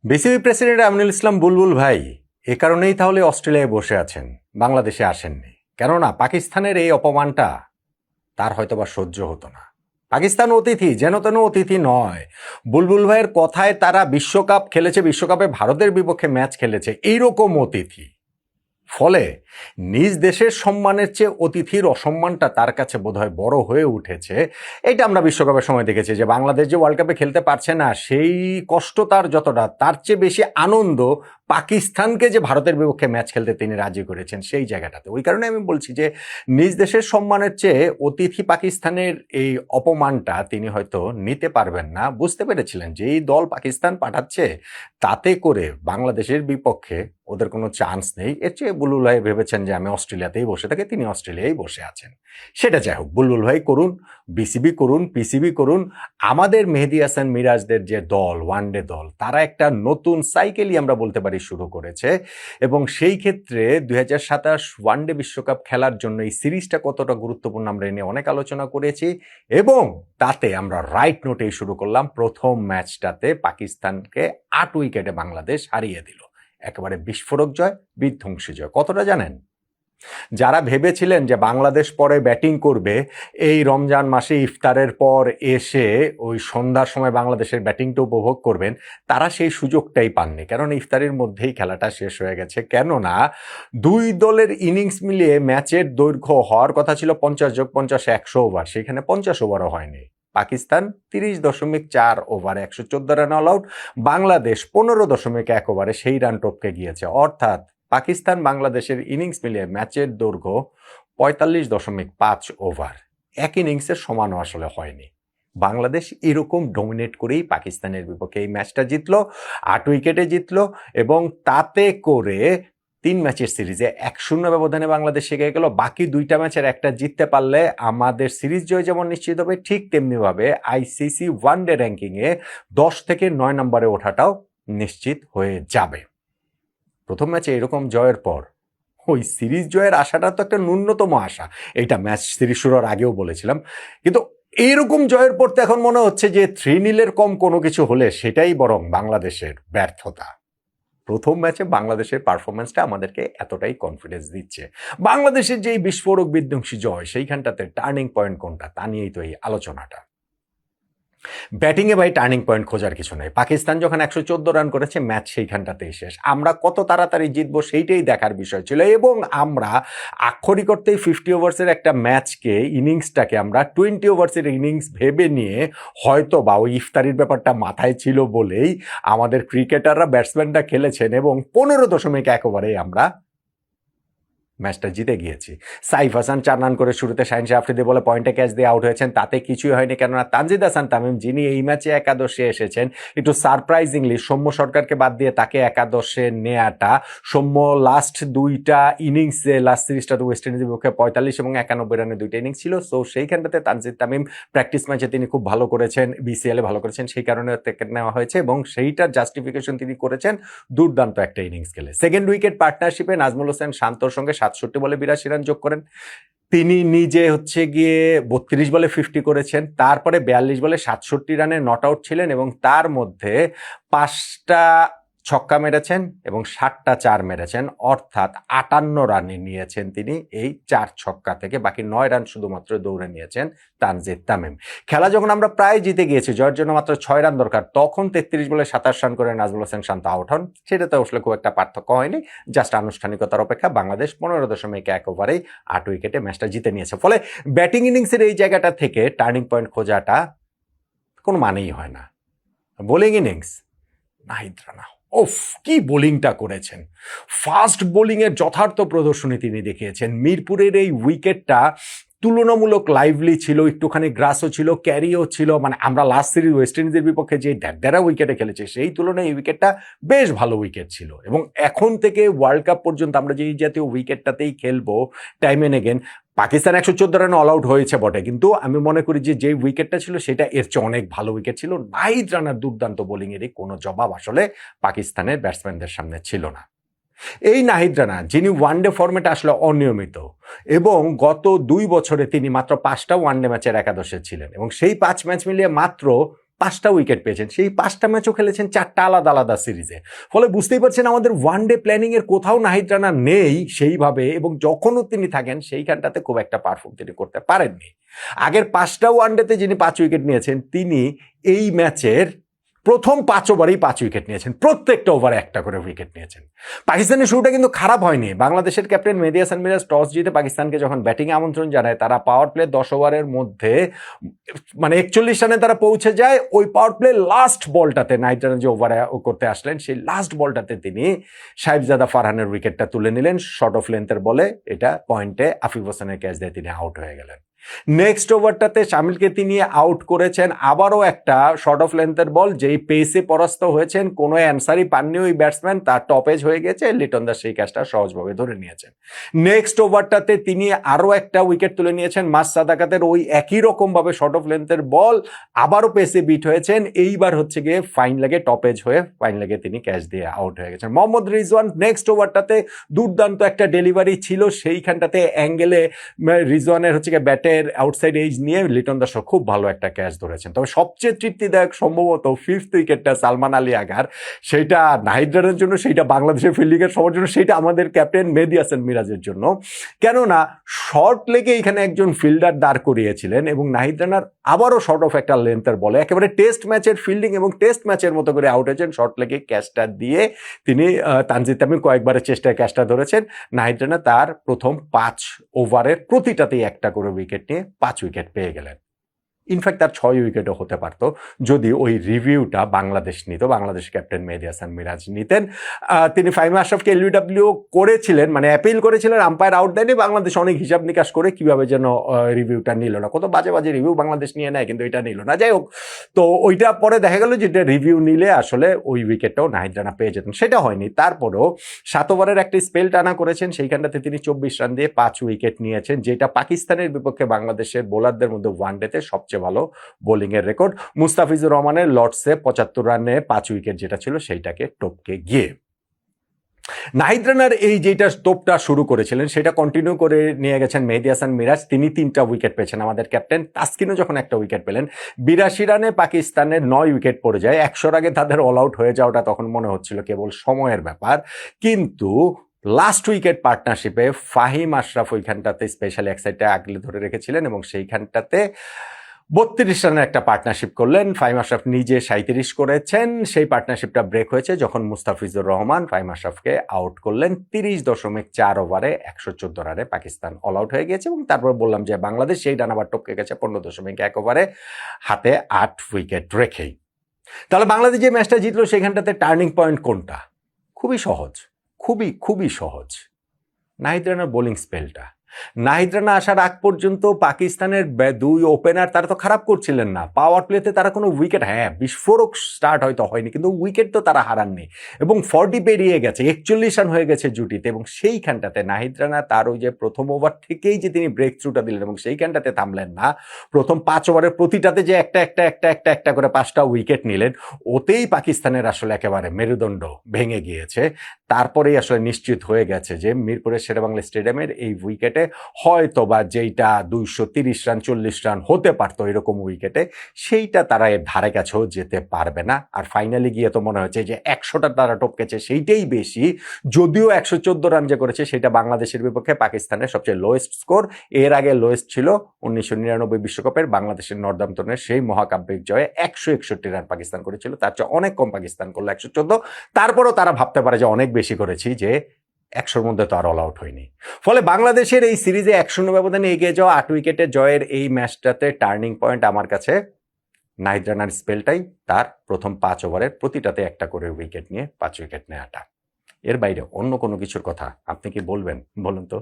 BCB president Aminul Islam বুলবুল ভাই এ কারণেই তাহলে অস্ট্রেলিয়ায় বসে আছেন, বাংলাদেশে আসেননি। কেননা পাকিস্তানের এই অপমানটা তার হয়তোবা সহ্য হতো না। পাকিস্তান অতিথি, যেন তেন অতিথি নয়। বুলবুল ভাইয়ের কথায় তারা বিশ্বকাপ খেলেছে, বিশ্বকাপে ভারতের বিপক্ষে ম্যাচ খেলেছে, এইরকম অতিথি। ফলে নিজ দেশের সম্মানের চেয়ে অতিথির অসম্মানটা তার কাছে বোধহয় বড় হয়ে উঠেছে। এটা আমরা বিশ্বকাপের সময় দেখেছি যে বাংলাদেশ যে ওয়ার্ল্ড কাপে খেলতে পারছে না, সেই কষ্ট তার যতটা, তার চেয়ে বেশি আনন্দ পাকিস্তানকে যে ভারতের বিপক্ষে ম্যাচ খেলতে তিনি রাজি করেছেন সেই জায়গাটাতে। ওই কারণে আমি বলছি যে নিজ দেশের সম্মানের চেয়ে অতিথি পাকিস্তানের এই অপমানটা তিনি হয়তো নিতে পারবেন না। বুঝতে পেরেছিলেন যে এই দল পাকিস্তান পাঠাচ্ছে, তাতে করে বাংলাদেশের বিপক্ষে ওদের কোনো চান্স নেই। এর চেয়ে বুলবুল ভাই ভেবেছেন যে আমি অস্ট্রেলিয়াতেই বসে থাকি, তিনি অস্ট্রেলিয়ায় বসে আছেন। সেটা যাই হোক, বুলবুল ভাই করুন, বিসিবি করুন, পিসিবি করুন। আমাদের মেহেদী হাসান মিরাজদের যে দল, ওয়ানডে দল, তারা একটা নতুন সাইকেলই আমরা বলতে পারি শুরু করেছে। এবং সেই ক্ষেত্রে 2027 ওয়ানডে বিশ্বকাপ খেলার জন্য এই সিরিজটা কতটা গুরুত্বপূর্ণ আমরা এ নিয়ে অনেক আলোচনা করেছি। এবং তাতে আমরা রাইট নোটেই শুরু করলাম। প্রথম ম্যাচটাতে পাকিস্তানকে 8 উইকেটে বাংলাদেশ হারিয়ে দিল। একেবারে বিস্ফোরক জয়, বিধ্বংসী জয়। কতটা জানেন? যারা ভেবেছিলেন যে বাংলাদেশ পরে ব্যাটিং করবে, এই রমজান মাসে ইফতারের পর এসে ওই সন্ধ্যার সময় বাংলাদেশের ব্যাটিংটা উপভোগ করবেন, তারা সেই সুযোগটাই পাননি। কারণ ইফতারের মধ্যেই খেলাটা শেষ হয়ে গেছে। কেননা দুই দলের ইনিংস মিলিয়ে ম্যাচের দৈর্ঘ্য হওয়ার কথা ছিল 50+50 100 ওভার, সেখানে 50 ওভারও হয়নি। পাকিস্তান 30.4 ওভারে 114 রান অল আউট, বাংলাদেশ 15.1 ওভারে সেই রান টপকে গিয়েছে। অর্থাৎ পাকিস্তান বাংলাদেশের ইনিংস মিলিয়ে ম্যাচের দৈর্ঘ্য 45.5 ওভার। এক ইনিংসের সমানও আসলে হয়নি। বাংলাদেশ এরকম ডমিনেট করেই পাকিস্তানের বিপক্ষে এই ম্যাচটা জিতলো, 8 উইকেটে জিতলো। এবং তাতে করে 3 ম্যাচের সিরিজে 1-0 ব্যবধানে বাংলাদেশ এগিয়ে গেল। বাকি 2টা ম্যাচের একটা জিততে পারলে আমাদের সিরিজ জয় যেমন নিশ্চিত হবে, ঠিক তেমনিভাবে আইসিসি ওয়ানডে র্যাঙ্কিংয়ে 10 থেকে 9 নম্বরে ওঠাটাও নিশ্চিত হয়ে যাবে। প্রথম ম্যাচে এরকম জয়ের পর ওই সিরিজ জয়ের আশাটা তো একটা ন্যূনতম আশা। এইটা ম্যাচ সিরিজ শুরুর আগেও বলেছিলাম। কিন্তু এইরকম জয়ের পর তো এখন মনে হচ্ছে যে 3-0 কম কোনো কিছু হলে সেটাই বরং বাংলাদেশের ব্যর্থতা। প্রথম ম্যাচে বাংলাদেশের পারফরমেন্সটা আমাদেরকে এতটাই কনফিডেন্স দিচ্ছে। বাংলাদেশের যে বিস্ফোরক বিধ্বংসী জয়, সেইখানটাতে টার্নিং পয়েন্ট কোনটা, তা নিয়েই তো এই আলোচনাটা। ব্যাটিংয়ে ভাই টার্নিং পয়েন্ট খোঁজার কিছু নেই। পাকিস্তান যখন 114 রান করেছে, ম্যাচ সেইখানটাতেই শেষ। আমরা কত তাড়াতাড়ি জিতবো সেইটাই দেখার বিষয় ছিল। এবং আমরা আক্ষরিক অর্থেই 50 ওভার্সের একটা ম্যাচকে, ইনিংসটাকে আমরা 20 ওভার্সের ইনিংস ভেবে নিয়ে হয়তো বা ওই ইফতারির ব্যাপারটা মাথায় ছিল বলেই আমাদের ক্রিকেটাররা, ব্যাটসম্যানরা খেলেছেন এবং 15.1 ওভারে আমরা ম্যাচটা জিতে গিয়েছি। সাইফ হাসান 4 রান করে শুরুতে শাহিন শাহ আফ্রিদি বলে পয়েন্টে ক্যাচ দিয়ে আউট হয়েছেন, তাতে কিছুই হয়নি। কেননা তানজিদ হাসান তামিম, যিনি এই ম্যাচে একাদশে এসেছেন, একটু সারপ্রাইজিংলি সৌম্য সরকারকে বাদ দিয়ে তাকে একাদশে নেয়াটা, সৌম্য লাস্ট 2টা ইনিংসে, লাস্ট সিরিজটাতে ওয়েস্ট ইন্ডিজের বিপক্ষে 45 এবং 91 রানে 2টা ইনিংস ছিল। সো সেইখানটাতে তানজিদ তামিম প্র্যাকটিস ম্যাচে তিনি খুব ভালো করেছেন, বিসিএলে ভালো করেছেন, সেই কারণে তাকে নেওয়া হয়েছে এবং সেইটার জাস্টিফিকেশন তিনি করেছেন দুর্দান্ত একটা ইনিংস খেলে। সেকেন্ড উইকেট পার্টনারশিপে নাজমুল হোসেন শান্তর সঙ্গে 67 বলে 82 রান যোগ করেন। তিনি নিজে হচ্ছে গিয়ে 32 বলে 50 করেছেন। তারপরে 42 বলে 67 রানে নট আউট ছিলেন এবং তার মধ্যে 5টা ছক্কা মেরেছেন এবং 7টা 4 মেরেছেন। অর্থাৎ 58 রানে নিয়েছেন তিনি এই 4 ছক্কা থেকে। বাকি 9 রান শুধুমাত্র দৌড়ে নিয়েছেন তানজিদ তামিম। খেলা যখন আমরা প্রায় জিতে গিয়েছি, জয়ের জন্য মাত্র 6 রান দরকার, তখন 33 বলে 27 রান করে নাজমুল হোসেন শান্ত আউট হন। সেটাতে আসলে খুব একটা পার্থক্য হয়নি, জাস্ট আনুষ্ঠানিকতার অপেক্ষা। বাংলাদেশ 15.1 ওভারেই 8 উইকেটে ম্যাচটা জিতে নিয়েছে। ফলে ব্যাটিং ইনিংসের এই জায়গাটা থেকে টার্নিং পয়েন্ট খোঁজাটা কোনো মানেই হয় না। বোলিং ইনিংস, নাহিদ রানা ওফ কি বোলিংটা করেছেন! ফাস্ট বোলিংয়ের যথার্থ প্রদর্শনী তিনি দেখিয়েছেন। মিরপুরের এই উইকেটটা তুলনামূলক লাইভলি ছিল, একটুখানি গ্রাসও ছিল, ক্যারিও ছিল। মানে আমরা লাস্ট সিরিজ ওয়েস্ট ইন্ডিজের বিপক্ষে যে দেড় উইকেটে খেলেছে, সেই তুলনায় এই উইকেটটা বেশ ভালো উইকেট ছিল। এবং এখন থেকে ওয়ার্ল্ড কাপ পর্যন্ত আমরা যে এই জাতীয় উইকেটটাতেই খেলবো টাইম এন্ড এগেন। পাকিস্তান 114 রানে অল আউট হয়েছে বটে, কিন্তু আমি মনে করি যে যে উইকেটটা ছিল সেটা এর চেয়ে অনেক ভালো উইকেট ছিল। নাহিদ রানার দুর্দান্ত বোলিংয়েরই কোনো জবাব আসলে পাকিস্তানের ব্যাটসম্যানদের সামনে ছিল না। এই নাহিদ রানা, যিনি ওয়ানডে ফরম্যাটে আসলে অনিয়মিত এবং গত 2 বছরে তিনি মাত্র 5টা ওয়ানডে ম্যাচের একাদশে ছিলেন এবং সেই 5 ম্যাচ মিলিয়ে মাত্র 5টা উইকেট পেয়েছেন, সেই 5টা ম্যাচও খেলেছেন 4টা আলাদা আলাদা সিরিজে। ফলে বুঝতেই পারছেন আমাদের ওয়ানডে প্ল্যানিং এর কোথাও নাহিদ রানা নেই সেইভাবে, এবং যখনও তিনি থাকেন সেইখানটাতে খুব একটা পারফর্ম তিনি করতে পারেননি। আগের 5টা ওয়ানডেতে যিনি 5 উইকেট নিয়েছেন, তিনি এই ম্যাচের প্রথম 5 ওভারেই 5 উইকেট নিয়েছেন, প্রত্যেকটা ওভারে একটা করে উইকেট নিয়েছেন। পাকিস্তানের শুরুটা কিন্তু খারাপ হয়নি। বাংলাদেশের ক্যাপ্টেন মেহেদী হাসান মিরাজ টস জিতে পাকিস্তানকে যখন ব্যাটিংয়ে আমন্ত্রণ জানায়, তারা পাওয়ার প্লে 10 ওভারের মধ্যে মানে 41 রানে তারা পৌঁছে যায়। ওই পাওয়ার প্লে লাস্ট বলটাতে নাহিদ রানা যে ওভারে করতে আসলেন, সেই লাস্ট বলটাতে তিনি সাহেবজাদা ফারহানের উইকেটটা তুলে নিলেন শর্ট অফ লেন্থের বলে। এটা পয়েন্টে আফিফ হোসেনের ক্যাচ দিয়ে তিনি আউট হয়ে গেলেন। নেক্সট ওভারটাতে শামিলকে তিনি আউট করেছেন, আবারও একটা শর্ট অফ লেন্থের বল, যেই পেসে পরাস্ত হয়েছেন, কোনো অ্যান্সারই পাননি ওই ব্যাটসম্যান, তার টপেজ হয়ে গেছে, লিটন দাস সেই ক্যাচটা সহজভাবে ধরে নিয়েছেন। নেক্সট ওভারটাতে তিনি আরও একটা উইকেট তুলে নিয়েছেন মাস সাদাকাতের ওই একই রকম ভাবে শর্ট অফ লেন্থের বল, আবারও পেসে বিট হয়েছেন। এইবার হচ্ছে গিয়ে ফাইন লেগে টপেজ হয়ে ফাইন লেগে তিনি ক্যাচ দিয়ে আউট হয়ে গেছেন। মোহাম্মদ রিজওয়ান নেক্সট ওভারটাতে দুর্দান্ত একটা ডেলিভারি ছিল, সেইখানটাতে অ্যাঙ্গেলে রিজওয়ানের হচ্ছে গিয়ে ব্যাটের আউটসাইড এজ নিয়ে লিটন দাস খুব ভালো একটা ক্যাচ ধরেছেন। তবে সবচেয়ে তৃপ্তিদায়ক সম্ভবত 5th উইকেটটা সালমান আলী আগার, সেইটা নাহিদ রানার জন্য, সেইটা বাংলাদেশের ফিল্ডিং এর সবার জন্য, সেইটা আমাদের ক্যাপ্টেন মেহেদী হাসান মিরাজের জন্য। কেননা শর্ট লেগে এখানে একজন ফিল্ডার দাঁড় করিয়েছিলেন এবং নাহিদ রানার আবারও শর্ট অফ একটা লেন্থের বলে একেবারে টেস্ট ম্যাচের ফিল্ডিং এবং টেস্ট ম্যাচের মতো করে আউট হয়েছেন। শর্ট লেগে ক্যাচটা দিয়ে তিনি তানজিদ তামিম কয়েকবারের চেষ্টায় ক্যাচটা ধরেছেন। নাহিদ রানা তার প্রথম 5 ওভারের প্রতিটাতেই একটা করে উইকেট নিয়ে 5 উইকেট পেয়ে গেলেন। ইনফ্যাক্ট তার 6 উইকেটও হতে পারতো যদি ওই রিভিউটা বাংলাদেশ নিত, বাংলাদেশ ক্যাপ্টেন মেহেদী হাসান মিরাজ নিতেন। তিনি ফাহিম আশরাফকে এলবিডব্লিউ করেছিলেন, মানে অ্যাপিল করেছিলেন, আম্পায়ার আউট দেয়নি। বাংলাদেশ অনেক হিসাব নিকাশ করে কিভাবে যেন রিভিউটা নিল না, কত বাজে বাজে রিভিউ বাংলাদেশ নিয়ে নেয়, কিন্তু এটা নিল না। যাই হোক, তো ওইটা পরে দেখা গেল যেটা রিভিউ নিলে আসলে ওই উইকেটটাও নাহিদ রানা পেয়ে যেতেন, সেটা হয়নি। তারপরেও 7 ওভারের একটা স্পেল টানা করেছেন, সেইখানটাতে তিনি 24 রান দিয়ে 5 উইকেট নিয়েছেন, যেটা পাকিস্তানের বিপক্ষে বাংলাদেশের বোলারদের মধ্যে ওয়ানডেতে সবচেয়ে ভালো বোলিং এর রেকর্ড। মুস্তাফিজুর রহমানের লর্ডসে 75 রানে 5 উইকেট যেটা ছিল সেইটাকে টপকে গিয়ে নাহিদ রানার এই যেটা তোপটা শুরু করেছিলেন সেটা কন্টিনিউ করে নিয়ে গেছেন মেহেদী হাসান মিরাজ। তিনি 3টা উইকেট পেয়েছেন। আমাদের ক্যাপ্টেন তাসকিনও যখন একটা উইকেট পেলেন, 82 রানে পাকিস্তানের 9 উইকেট পড়ে যায়। 100 আগে তাদের অল আউট হয়ে যাওয়াটা তখন মনে হচ্ছিল কেবল সময়ের ব্যাপার, কিন্তু লাস্ট উইকেট পার্টনারশিপে ফাহিম আশরাফ ওইখানটাতে স্পেশালি এক সাইডে আগলে ধরে রেখেছিলেন এবং সেইখানটাতে 32 রানের একটা পার্টনারশিপ করলেন। ফাহিম আশরাফ নিজে 37 করেছেন। সেই পার্টনারশিপটা ব্রেক হয়েছে যখন মুস্তাফিজুর রহমান ফাহিম আশরাফকে আউট করলেন। 30.4 ওভারে 114 রানে পাকিস্তান অল আউট হয়ে গেছে। এবং তারপর বললাম যে বাংলাদেশ সেই রান আবার টপকে গেছে 15.1 ওভারে, হাতে 8 উইকেট রেখেই। তাহলে বাংলাদেশ যে ম্যাচটা জিতলো সেখানটাতে টার্নিং পয়েন্ট কোনটা? খুবই সহজ, খুবই সহজ, নাহিদ রানার বোলিং স্পেলটা। নাহিদ রানা আসার আগ পর্যন্ত পাকিস্তানের 2 ওপেনার তারা তো খারাপ করছিলেন না। পাওয়ার প্লেতে তারা কোনো উইকেট, হ্যাঁ বিস্ফোরক স্টার্ট হয়তো হয়নি, কিন্তু উইকেট তো তারা হারাননি এবং 40 পেরিয়ে গেছে, 41 রান হয়ে গেছে জুটিতে। এবং সেইখানটাতে নাহিদ রানা তার ওই যে প্রথম ওভার থেকেই যে তিনি ব্রেক থ্রুটা দিলেন এবং সেইখানটাতে থামলেন না, প্রথম 5 ওভারের প্রতিটাতে যে একটা করে 5টা উইকেট নিলেন, ওতেই পাকিস্তানের আসলে একেবারে মেরুদণ্ড ভেঙে গিয়েছে। তারপরেই আসলে নিশ্চিত হয়ে গেছে যে মিরপুরের শেরেবাংলা স্টেডিয়ামের এই উইকেটে হয়তো বা যেইটা 230 রান 40 রান হতে পারতো এরকম উইকেটে, সেইটা তারা এর ধারে কাছেও যেতে পারবে না। আর ফাইনালি গিয়ে তো মনে হচ্ছে যে 100টা তারা টপকেছে সেইটাই বেশি, যদিও 114 রান যে করেছে সেটা বাংলাদেশের বিপক্ষে পাকিস্তানের সবচেয়ে লোয়েস্ট স্কোর। এর আগে লোয়েস্ট ছিল 1999 বিশ্বকাপের বাংলাদেশের নর্দাম্পটনের সেই মহাকাব্যিক জয়ে 161 রান পাকিস্তান করেছিল, তার চেয়ে অনেক কম পাকিস্তান করলো 114। তারপরও তারা ভাবতে পারে যে অনেক বেশি করেছি, যে 100-র মধ্যে তো আর অল আউট হয়নি। ফলে বাংলাদেশের এই সিরিজে 1-0 ব্যবধানে এগিয়ে যাওয়া 8 উইকেটে জয়ের এই ম্যাচটাতে টার্নিং পয়েন্ট আমার কাছে নাহিদ রানার স্পেলটাই, তার প্রথম 5 ওভারের প্রতিটাতে একটা করে উইকেট নিয়ে 5 উইকেট নেওয়াটা। এর বাইরে অন্য কোনো কিছুর কথা আপনি কি বলবেন বলুন তো?